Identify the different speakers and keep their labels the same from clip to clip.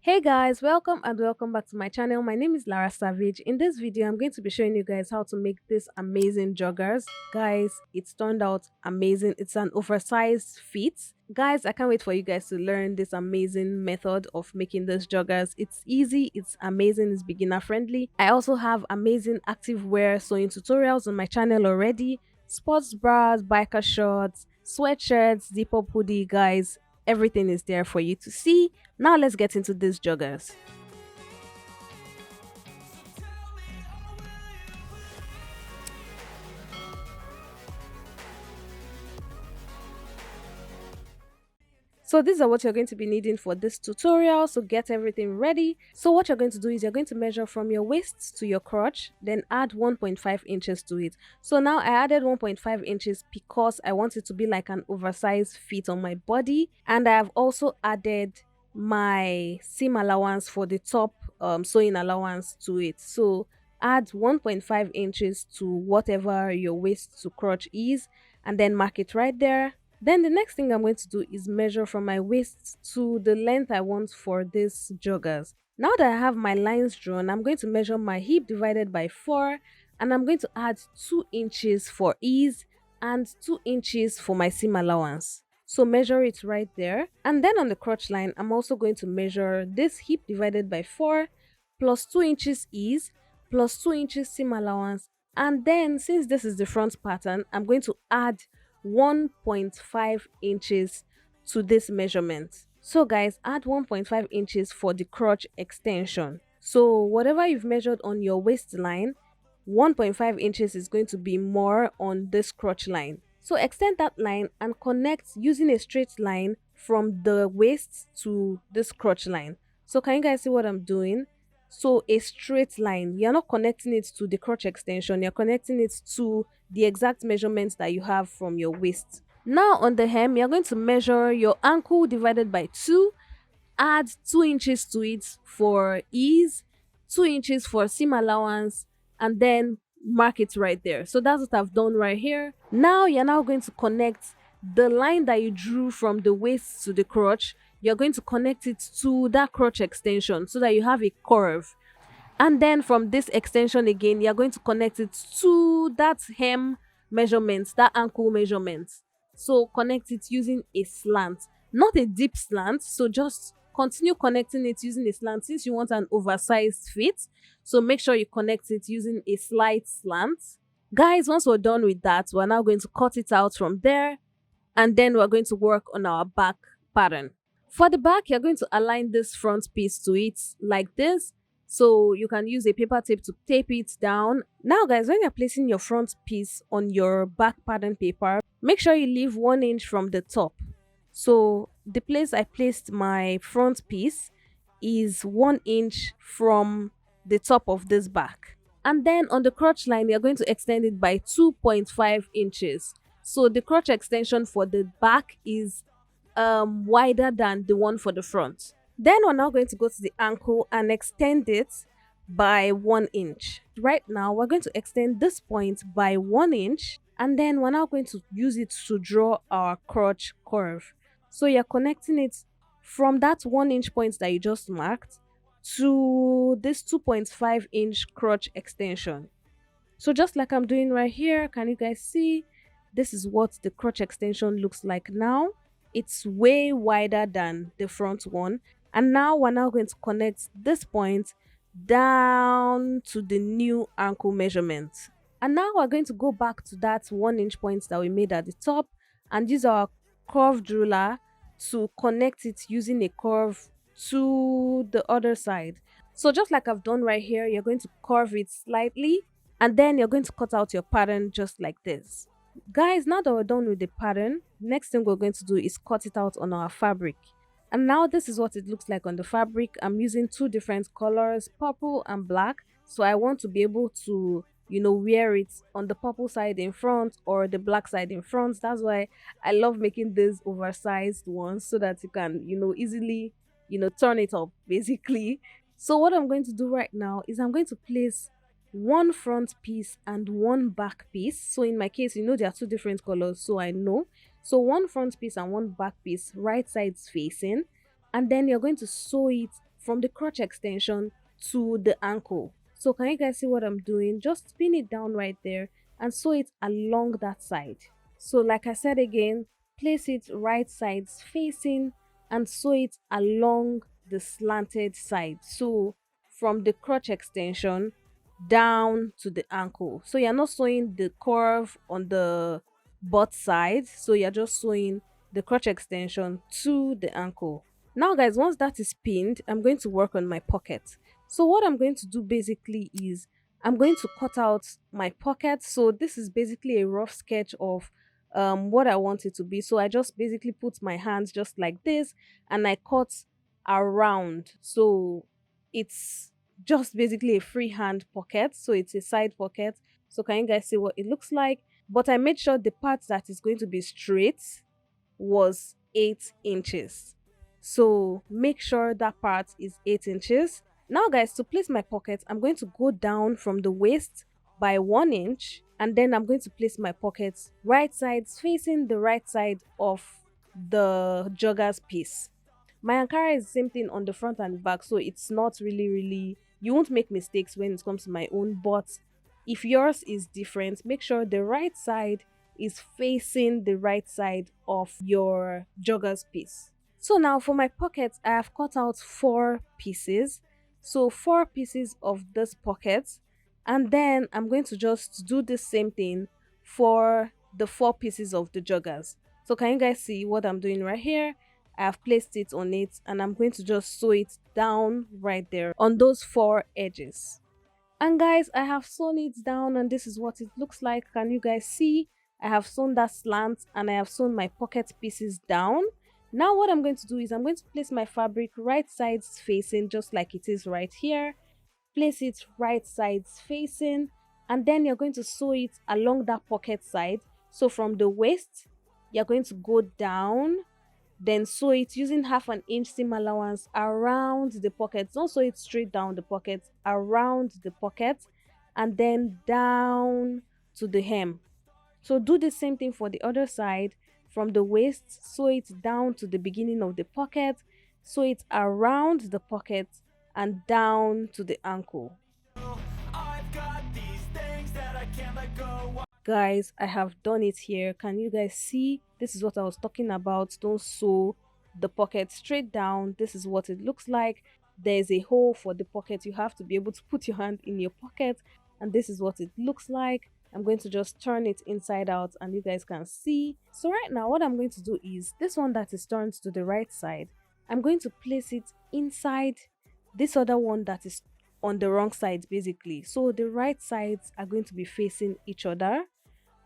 Speaker 1: Hey guys, welcome and welcome back to my channel. My name is Lara Savage. In this video, I'm going to be showing you guys how to make this amazing joggers. Guys, it's turned out amazing. It's an oversized fit. Guys, I can't wait for you guys to learn this amazing method of making these joggers. It's easy, it's amazing, it's beginner friendly. I also have amazing activewear sewing tutorials on my channel already. Sports bras, biker shorts, sweatshirts, zip up hoodie, guys. Everything is there for you to see. Now let's get into these joggers. So these are what you're going to be needing for this tutorial. So get everything ready. So what you're going to do is you're going to measure from your waist to your crotch, then add 1.5 inches to it. So now I added 1.5 inches because I want it to be like an oversized fit on my body. And I have also added my seam allowance for the top sewing allowance to it. So add 1.5 inches to whatever your waist to crotch is, and then mark it right there. Then the next thing I'm going to do is measure from my waist to the length I want for these joggers. Now that I have my lines drawn, I'm going to measure my hip divided by 4, and I'm going to add 2 inches for ease and 2 inches for my seam allowance. So measure it right there. And then on the crotch line, I'm also going to measure this hip divided by 4 plus 2 inches ease plus 2 inches seam allowance. And then since this is the front pattern, I'm going to add 1.5 inches to this measurement. So guys, add 1.5 inches for the crotch extension. So whatever you've measured on your waistline, 1.5 inches is going to be more on this crotch line. So extend that line and connect using a straight line from the waist to this crotch line. So can you guys see what I'm doing? So a straight line, you're not connecting it to the crotch extension, you're connecting it to the exact measurements that you have from your waist. Now on the hem, you're going to measure your ankle divided by 2, add 2 inches to it for ease, 2 inches for seam allowance, and then mark it right there. So that's what I've done right here. Now you're now going to connect the line that you drew from the waist to the crotch. You're going to connect it to that crotch extension so that you have a curve. And then from this extension again, you're going to connect it to that hem measurement, that ankle measurement. So connect it using a slant, not a deep slant. So just continue connecting it using a slant since you want an oversized fit. So make sure you connect it using a slight slant. Guys, once we're done with that, we're now going to cut it out from there, and then we're going to work on our back pattern. For the back, you're going to align this front piece to it like this. So you can use a paper tape to tape it down. Now guys, when you're placing your front piece on your back pattern paper, make sure you leave 1 inch from the top. So the place I placed my front piece is 1 inch from the top of this back. And then on the crotch line, you're going to extend it by 2.5 inches. So the crotch extension for the back is wider than the one for the front. Then we're now going to go to the ankle and extend it by 1 inch. Right now, we're going to extend this point by 1 inch, and then we're now going to use it to draw our crotch curve. So you're connecting it from that 1 inch point that you just marked to this 2.5 inch crotch extension. So just like I'm doing right here, can you guys see? This is what the crotch extension looks like now. It's way wider than the front one. And now we're now going to connect this point down to the new ankle measurement. And now we're going to go back to that 1 inch point that we made at the top and use our curved ruler to connect it using a curve to the other side. So just like I've done right here, you're going to curve it slightly, and then you're going to cut out your pattern just like this. Guys, now that we're done with the pattern, next thing we're going to do is cut it out on our fabric. And now this is what it looks like on the fabric. I'm using 2 different colors, purple and black. So I want to be able to, wear it on the purple side in front or the black side in front. That's why I love making these oversized ones so that you can, easily, turn it up basically. So what I'm going to do right now is I'm going to place 1 front piece and 1 back piece. So in my case, there are 2 different colors, so I know. So 1 front piece and 1 back piece, right sides facing, and then you're going to sew it from the crotch extension to the ankle. So can you guys see what I'm doing? Just spin it down right there and sew it along that side. So like I said again, place it right sides facing and sew it along the slanted side. So from the crotch extension down to the ankle. So you're not sewing the curve on the butt side. So you're just sewing the crotch extension to the ankle. Now guys, once that is pinned, I'm going to work on my pocket. So what I'm going to do basically is I'm going to cut out my pocket. So this is basically a rough sketch of what I want it to be. So I just basically put my hands just like this and I cut around. So it's just basically a freehand pocket. So it's a side pocket. So can you guys see what it looks like? But I made sure the part that is going to be straight was 8 inches. So make sure that part is 8 inches. Now guys, to place my pocket, I'm going to go down from the waist by 1 inch, and then I'm going to place my pockets right sides facing the right side of the joggers piece. My Ankara is the same thing on the front and the back, so it's not really, you won't make mistakes when it comes to my own, but if yours is different, make sure the right side is facing the right side of your joggers piece. So now for my pockets, I have cut out 4 pieces. So 4 pieces of this pocket, and then I'm going to just do the same thing for the 4 pieces of the joggers. So can you guys see what I'm doing right here? I have placed it on it and I'm going to just sew it down right there on those 4 edges. And guys, I have sewn it down and this is what it looks like. Can you guys see? I have sewn that slant and I have sewn my pocket pieces down. Now what I'm going to do is I'm going to place my fabric right sides facing just like it is right here. Place it right sides facing and then you're going to sew it along that pocket side. So from the waist, you're going to go down, then sew it using 1/2 inch seam allowance around the pocket. Don't sew it straight down the pocket, around the pocket, and then down to the hem. So do the same thing for the other side. From the waist, sew it down to the beginning of the pocket, sew it around the pocket and down to the ankle. I've got these things that I can't let go. Guys, I have done it here. Can you guys see? This is what I was talking about. Don't sew the pocket straight down. This is what it looks like. There's a hole for the pocket. You have to be able to put your hand in your pocket, and this is what it looks like. I'm going to just turn it inside out and you guys can see. So right now what I'm going to do is this one that is turned to the right side, I'm going to place it inside this other one that is on the wrong side basically. So the right sides are going to be facing each other.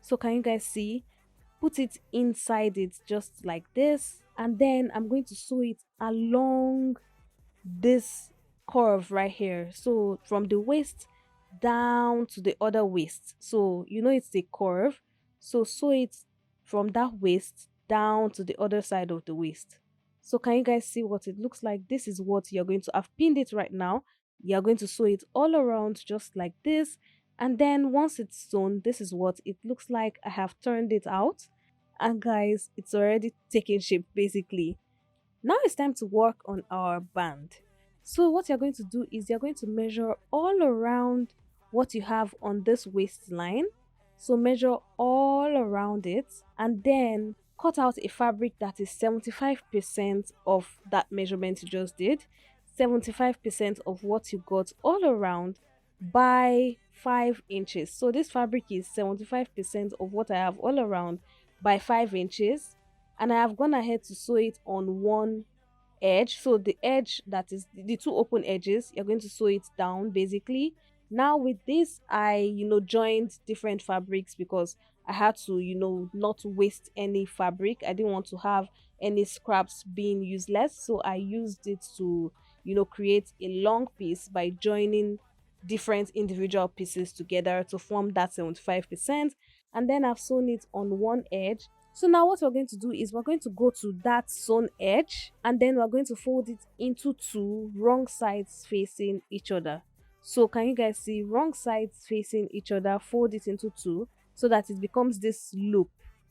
Speaker 1: So can you guys see? Put it inside it just like this, and then I'm going to sew it along this curve right here. So from the waist down to the other waist. So you know it's a curve. So sew it from that waist down to the other side of the waist. So can you guys see what it looks like? This is what you're going to, I've pinned it right now. You're going to sew it all around just like this. And then once it's sewn, this is what it looks like. I have turned it out. And guys, it's already taking shape basically. Now it's time to work on our band. So what you're going to do is you're going to measure all around what you have on this waistline. So measure all around it and then cut out a fabric that is 75% of that measurement you just did. 75% of what you got all around by 5 inches. So this fabric is 75% of what I have all around by 5 inches, and I have gone ahead to sew it on one edge. So the edge that is the 2 open edges, you're going to sew it down basically. Now with this, I joined different fabrics because I had to not waste any fabric. I didn't want to have any scraps being useless, so I used it to create a long piece by joining different individual pieces together to form that 75%, and then I've sewn it on one edge. So now what we're going to do is we're going to go to that sewn edge and then we're going to fold it into 2 wrong sides facing each other. So can you guys see? Wrong sides facing each other, fold it into 2 so that it becomes this loop.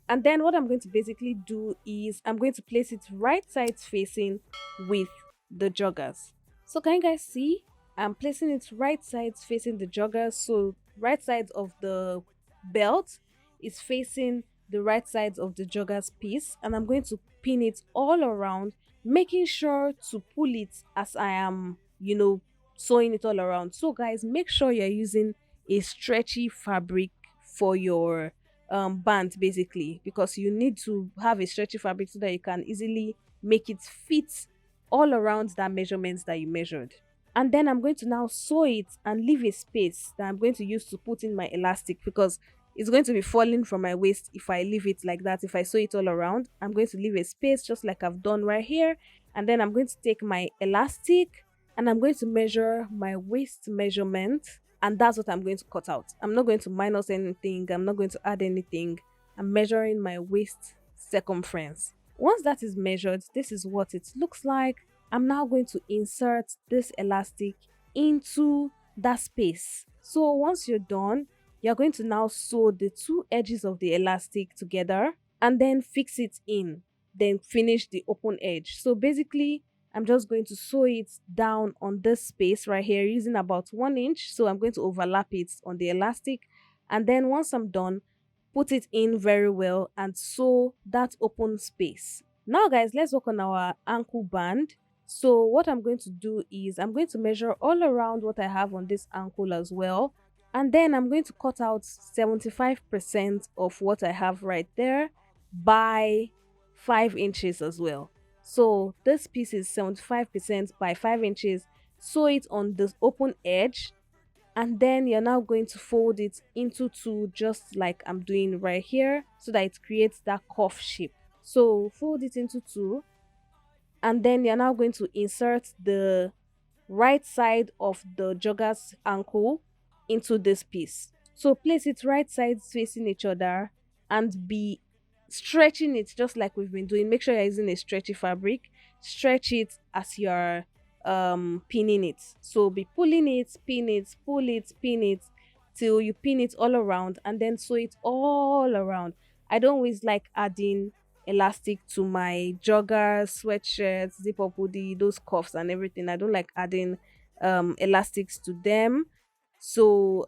Speaker 1: And then what I'm going to basically do is I'm going to place it right sides facing with the joggers. So can you guys see? I'm placing it right sides facing the jogger. So right side of the belt is facing the right side of the jogger's piece. And I'm going to pin it all around, making sure to pull it as I am, sewing it all around. So guys, make sure you're using a stretchy fabric for your band basically, because you need to have a stretchy fabric so that you can easily make it fit all around that measurements that you measured. And then I'm going to now sew it and leave a space that I'm going to use to put in my elastic, because it's going to be falling from my waist if I leave it like that. If I sew it all around, I'm going to leave a space just like I've done right here. And then I'm going to take my elastic and I'm going to measure my waist measurement, and that's what I'm going to cut out. I'm not going to minus anything, I'm not going to add anything. I'm measuring my waist circumference. Once that is measured, this is what it looks like. I'm now going to insert this elastic into that space. So once you're done, you're going to now sew the two edges of the elastic together and then fix it in, then finish the open edge. So basically, I'm just going to sew it down on this space right here using about 1 inch. So I'm going to overlap it on the elastic, and then once I'm done, put it in very well and sew that open space. Now guys, let's work on our ankle band. So what I'm going to do is I'm going to measure all around what I have on this ankle as well, and then I'm going to cut out 75% of what I have right there by 5 inches as well. So this piece is 75% by 5 inches. Sew it on this open edge, and then you're now going to fold it into two just like I'm doing right here so that it creates that cuff shape. So fold it into two, and then you're now going to insert the right side of the jogger's ankle into this piece. So place it right sides facing each other and be stretching it just like we've been doing. Make sure you're using a stretchy fabric. Stretch it as you're pinning it. So be pulling it, pin it, pull it, pin it till you pin it all around, and then sew it all around. I don't always like adding elastic to my joggers, sweatshirts, zip up hoodie, those cuffs and everything. I don't like adding elastics to them. So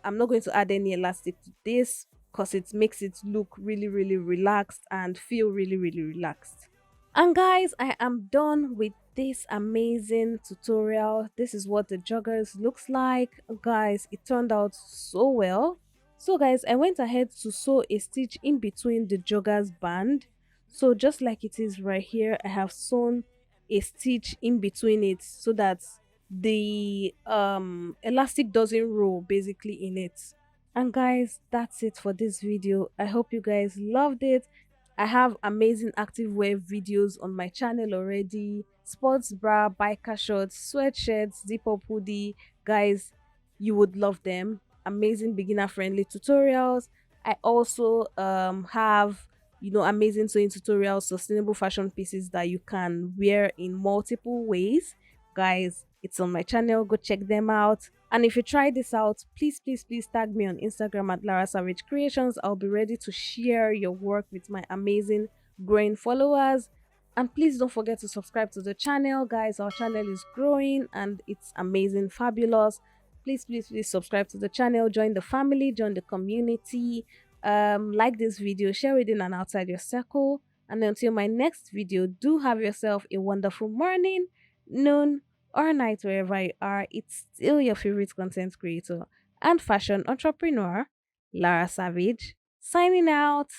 Speaker 1: I'm not going to add any elastic to this because it makes it look really, really relaxed and feel really, really relaxed. And guys, I am done with this amazing tutorial. This is what the joggers looks like. Guys, it turned out so well. So guys, I went ahead to sew a stitch in between the joggers band. So just like it is right here, I have sewn a stitch in between it so that the elastic doesn't roll basically in it. And guys, that's it for this video. I hope you guys loved it. I have amazing activewear videos on my channel already. Sports bra, biker shorts, sweatshirts, zip up hoodie. Guys, you would love them. Amazing beginner friendly tutorials. I also have amazing sewing tutorials, sustainable fashion pieces that you can wear in multiple ways. Guys, it's on my channel. Go check them out. And if you try this out, please, please, please tag me on Instagram at Lara Savage Creations. I'll be ready to share your work with my amazing growing followers. And please don't forget to subscribe to the channel, guys. Our channel is growing and it's amazing, fabulous. Please, please, please subscribe to the channel, join the family, join the community. Like this video, share it in and outside your circle. And until my next video, do have yourself a wonderful morning, noon, or night, wherever you are. It's still your favorite content creator and fashion entrepreneur, Lara Savage, signing out.